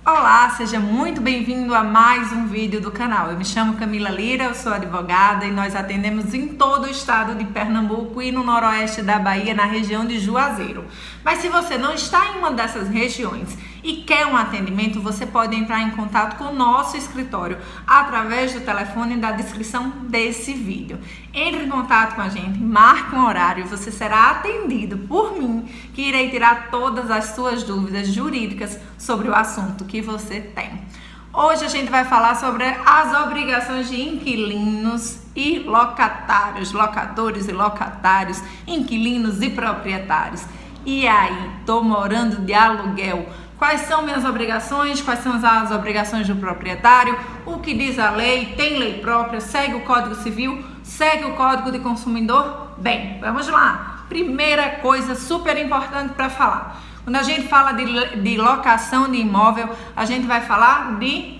Olá, seja muito bem-vindo a mais um vídeo do canal. Eu me chamo Camila Lira, eu sou advogada e nós atendemos em todo o estado de Pernambuco e no noroeste da Bahia, na região de Juazeiro. Mas se você não está em uma dessas regiões e quer um atendimento, você pode entrar em contato com o nosso escritório através do telefone da descrição desse vídeo. Entre em contato com a gente, marque um horário e você será atendido por mim, que irei tirar todas as suas dúvidas jurídicas sobre o assunto que você tem. Hoje a gente vai falar sobre as obrigações de inquilinos e locatários, locadores e locatários, inquilinos e proprietários. E aí, tô morando de aluguel. Quais são minhas obrigações? Quais são as obrigações do proprietário? O que diz a lei? Tem lei própria? Segue o Código Civil? Segue o Código de Consumidor? Bem, vamos lá. Primeira coisa super importante para falar. Quando a gente fala de locação de imóvel, a gente vai falar de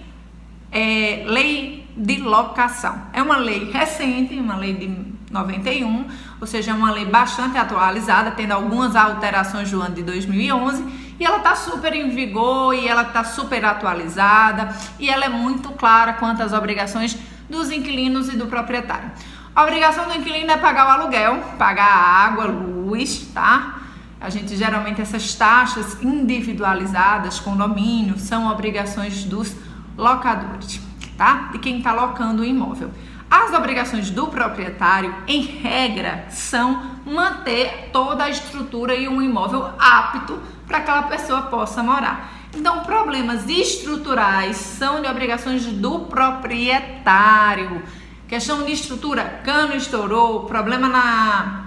lei de locação. É uma lei recente, uma lei de 91, ou seja, é uma lei bastante atualizada, tendo algumas alterações do ano de 2011, e ela está super em vigor, e ela está super atualizada, e ela é muito clara quanto às obrigações dos inquilinos e do proprietário. A obrigação do inquilino é pagar o aluguel, pagar a água, luz, tá? A gente geralmente, essas taxas individualizadas, condomínio, são obrigações dos locadores, tá? De quem está locando o imóvel. As obrigações do proprietário, em regra, são manter toda a estrutura e um imóvel apto para que aquela pessoa possa morar. Então, problemas estruturais são de obrigações do proprietário. Questão de estrutura, cano estourou, problema na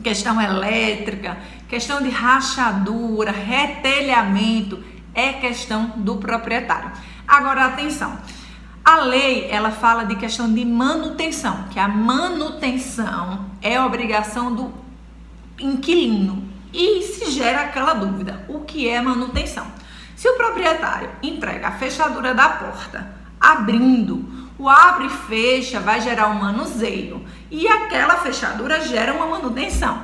questão elétrica, questão de rachadura, retelhamento, é questão do proprietário. Agora, atenção. A lei, ela fala de questão de manutenção, que a manutenção é obrigação do inquilino. E se gera aquela dúvida, o que é manutenção? Se o proprietário entrega a fechadura da porta, abrindo, o abre e fecha vai gerar um manuseio e aquela fechadura gera uma manutenção.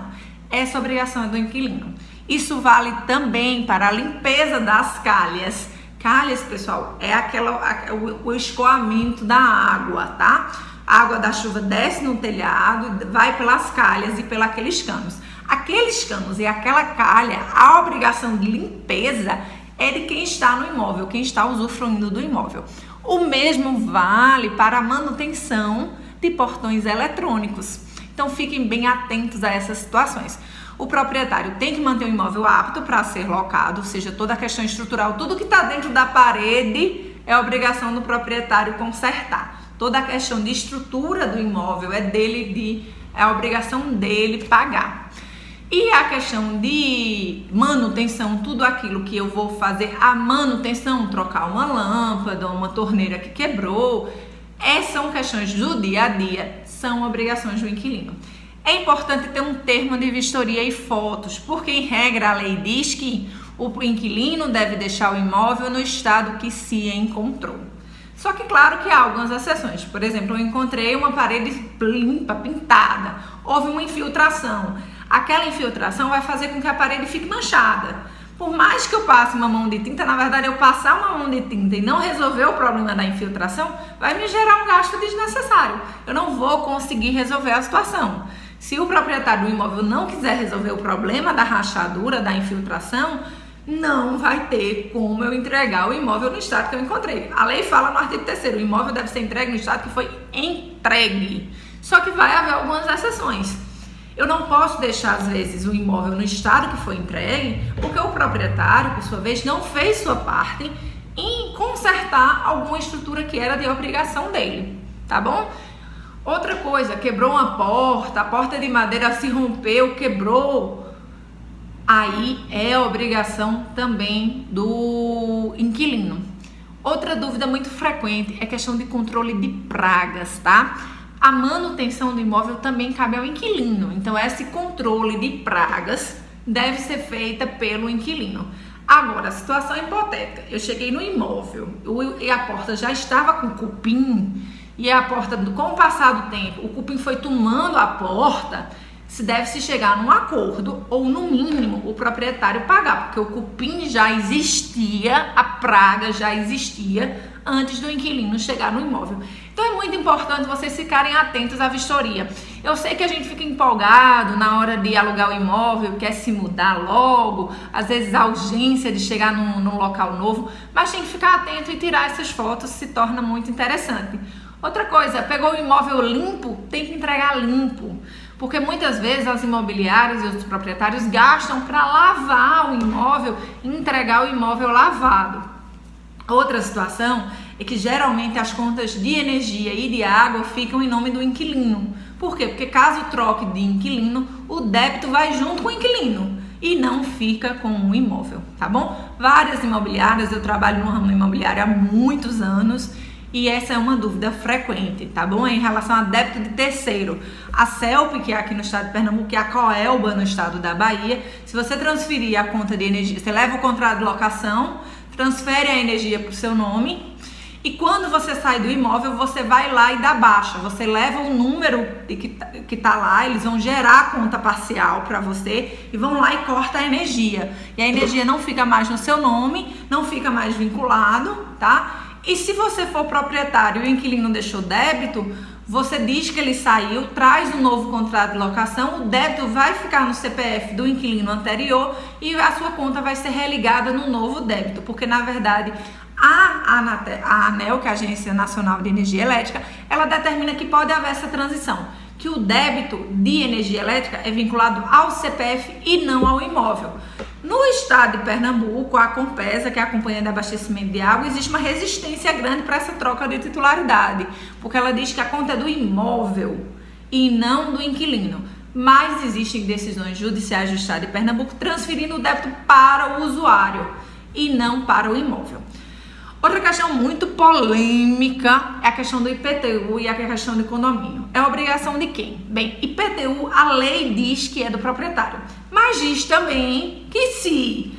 Essa obrigação é do inquilino. Isso vale também para a limpeza das calhas. Calhas, pessoal, é o escoamento da água, tá? A água da chuva desce no telhado, vai pelas calhas e pelos aqueles canos. Aqueles canos e aquela calha, a obrigação de limpeza é de quem está no imóvel, quem está usufruindo do imóvel. O mesmo vale para a manutenção de portões eletrônicos. Então, fiquem bem atentos a essas situações. O proprietário tem que manter o imóvel apto para ser locado, ou seja, toda a questão estrutural, tudo que está dentro da parede é obrigação do proprietário consertar. Toda a questão de estrutura do imóvel é obrigação dele pagar. E a questão de manutenção, tudo aquilo que eu vou fazer, a manutenção, trocar uma lâmpada, uma torneira que quebrou, são questões do dia a dia, são obrigações do inquilino. É importante ter um termo de vistoria e fotos, porque em regra a lei diz que o inquilino deve deixar o imóvel no estado que se encontrou. Só que claro que há algumas exceções. Por exemplo, eu encontrei uma parede limpa, pintada, houve uma infiltração. Aquela infiltração vai fazer com que a parede fique manchada. Por mais que eu passe uma mão de tinta, na verdade eu passar uma mão de tinta e não resolver o problema da infiltração, vai me gerar um gasto desnecessário. Eu não vou conseguir resolver a situação. Se o proprietário do imóvel não quiser resolver o problema da rachadura, da infiltração, não vai ter como eu entregar o imóvel no estado que eu encontrei. A lei fala no artigo 3º, o imóvel deve ser entregue no estado que foi entregue. Só que vai haver algumas exceções. Eu não posso deixar, às vezes, o imóvel no estado que foi entregue, porque o proprietário, por sua vez, não fez sua parte em consertar alguma estrutura que era de obrigação dele, tá bom? Outra coisa, quebrou uma porta, a porta de madeira se rompeu, quebrou. Aí é obrigação também do inquilino. Outra dúvida muito frequente é a questão de controle de pragas, tá? A manutenção do imóvel também cabe ao inquilino. Então, esse controle de pragas deve ser feita pelo inquilino. Agora, a situação hipotética. Eu cheguei no imóvel e a porta já estava com cupim, e a porta, com o passar do tempo, o cupim foi tomando a porta. se deve se chegar num acordo ou, no mínimo, o proprietário pagar, porque o cupim já existia, a praga já existia antes do inquilino chegar no imóvel. Então é muito importante vocês ficarem atentos à vistoria. Eu sei que a gente fica empolgado na hora de alugar o imóvel, quer se mudar logo, às vezes a urgência de chegar num local novo, mas tem que ficar atento e tirar essas fotos, se torna muito interessante. Outra coisa, pegou o imóvel limpo, tem que entregar limpo. Porque muitas vezes as imobiliárias e os proprietários gastam para lavar o imóvel e entregar o imóvel lavado. Outra situação é que geralmente as contas de energia e de água ficam em nome do inquilino. Por quê? Porque caso troque de inquilino, o débito vai junto com o inquilino e não fica com o imóvel, tá bom? Várias imobiliárias, eu trabalho no ramo imobiliário há muitos anos, e essa é uma dúvida frequente, tá bom? Em relação a débito de terceiro. A CELP, que é aqui no estado de Pernambuco, e a COELBA no estado da Bahia, se você transferir a conta de energia, você leva o contrato de locação, transfere a energia para o seu nome, e quando você sai do imóvel, você vai lá e dá baixa. Você leva o número que tá lá, eles vão gerar a conta parcial para você e vão lá e corta a energia. E a energia não fica mais no seu nome, não fica mais vinculado, tá? E se você for proprietário e o inquilino deixou débito, você diz que ele saiu, traz um novo contrato de locação, o débito vai ficar no CPF do inquilino anterior e a sua conta vai ser religada no novo débito, porque na verdade a ANEEL, que é a Agência Nacional de Energia Elétrica, ela determina que pode haver essa transição, que o débito de energia elétrica é vinculado ao CPF e não ao imóvel. No estado de Pernambuco, a Compesa, que é a Companhia de Abastecimento de Água, existe uma resistência grande para essa troca de titularidade, porque ela diz que a conta é do imóvel e não do inquilino. Mas existem decisões judiciais do estado de Pernambuco transferindo o débito para o usuário e não para o imóvel. Outra questão muito polêmica é a questão do IPTU e a questão do condomínio. É obrigação de quem? Bem, IPTU, a lei diz que é do proprietário, mas diz também que se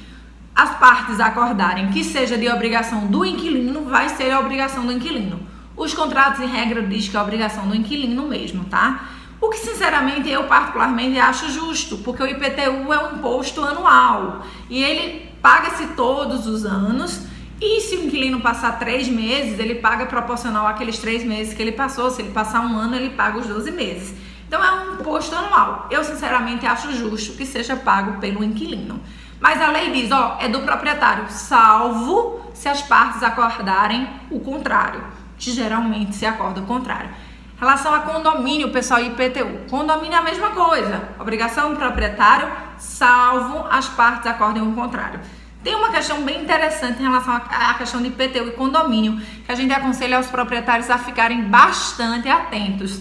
as partes acordarem que seja de obrigação do inquilino, vai ser a obrigação do inquilino. Os contratos, em regra, diz que é a obrigação do inquilino mesmo, tá? O que, sinceramente, eu particularmente acho justo, porque o IPTU é um imposto anual e ele paga-se todos os anos. E se o inquilino passar 3 meses, ele paga proporcional àqueles 3 meses que ele passou. Se ele passar 1 ano, ele paga os 12 meses. Então é um imposto anual. Eu sinceramente acho justo que seja pago pelo inquilino. Mas a lei diz, ó, é do proprietário, salvo se as partes acordarem o contrário. Geralmente se acorda o contrário. Em relação a condomínio, pessoal, IPTU. Condomínio é a mesma coisa. Obrigação do proprietário, salvo as partes acordem o contrário. Tem uma questão bem interessante em relação à questão de IPTU e condomínio, que a gente aconselha aos proprietários a ficarem bastante atentos.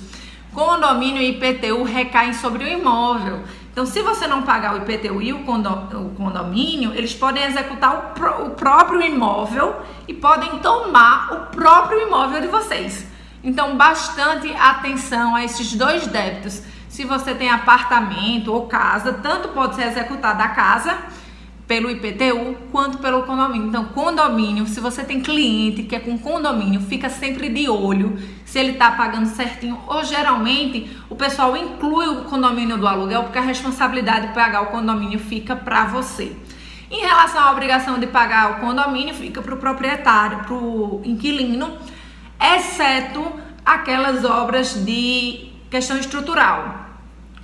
Condomínio e IPTU recaem sobre o imóvel. Então, se você não pagar o IPTU e o condomínio, eles podem executar o próprio imóvel e podem tomar o próprio imóvel de vocês. Então, bastante atenção a esses dois débitos. Se você tem apartamento ou casa, tanto pode ser executada a casa pelo IPTU, quanto pelo condomínio. Então, condomínio, se você tem cliente que é com condomínio, fica sempre de olho se ele está pagando certinho, ou geralmente o pessoal inclui o condomínio do aluguel, porque a responsabilidade de pagar o condomínio fica para você. Em relação à obrigação de pagar o condomínio, fica para o proprietário, para o inquilino, exceto aquelas obras de questão estrutural.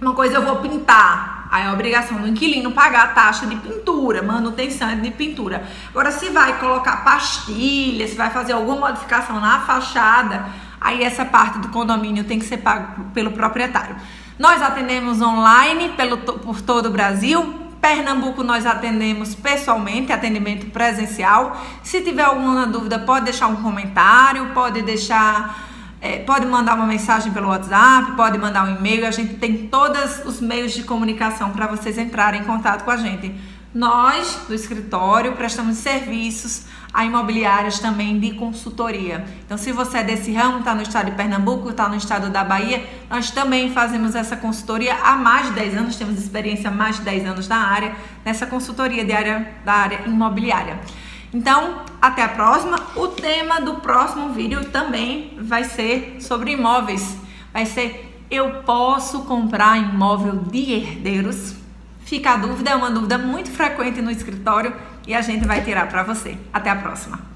Uma coisa, eu vou pintar, aí é a obrigação do inquilino pagar a taxa de pintura, manutenção de pintura. Agora, se vai colocar pastilha, se vai fazer alguma modificação na fachada, aí essa parte do condomínio tem que ser pago pelo proprietário. Nós atendemos online por todo o Brasil. Pernambuco nós atendemos pessoalmente, atendimento presencial. Se tiver alguma dúvida, pode deixar um comentário, pode mandar uma mensagem pelo WhatsApp, pode mandar um e-mail. A gente tem todos os meios de comunicação para vocês entrarem em contato com a gente. Nós, do escritório, prestamos serviços a imobiliárias também de consultoria. Então, se você é desse ramo, está no estado de Pernambuco, está no estado da Bahia, nós também fazemos essa consultoria há mais de 10 anos, temos experiência há mais de 10 anos na área, nessa consultoria da área imobiliária. Então, até a próxima. O tema do próximo vídeo também vai ser sobre imóveis. Vai ser Eu posso comprar imóvel de herdeiros? Fica a dúvida, é uma dúvida muito frequente no escritório e a gente vai tirar para você. Até a próxima!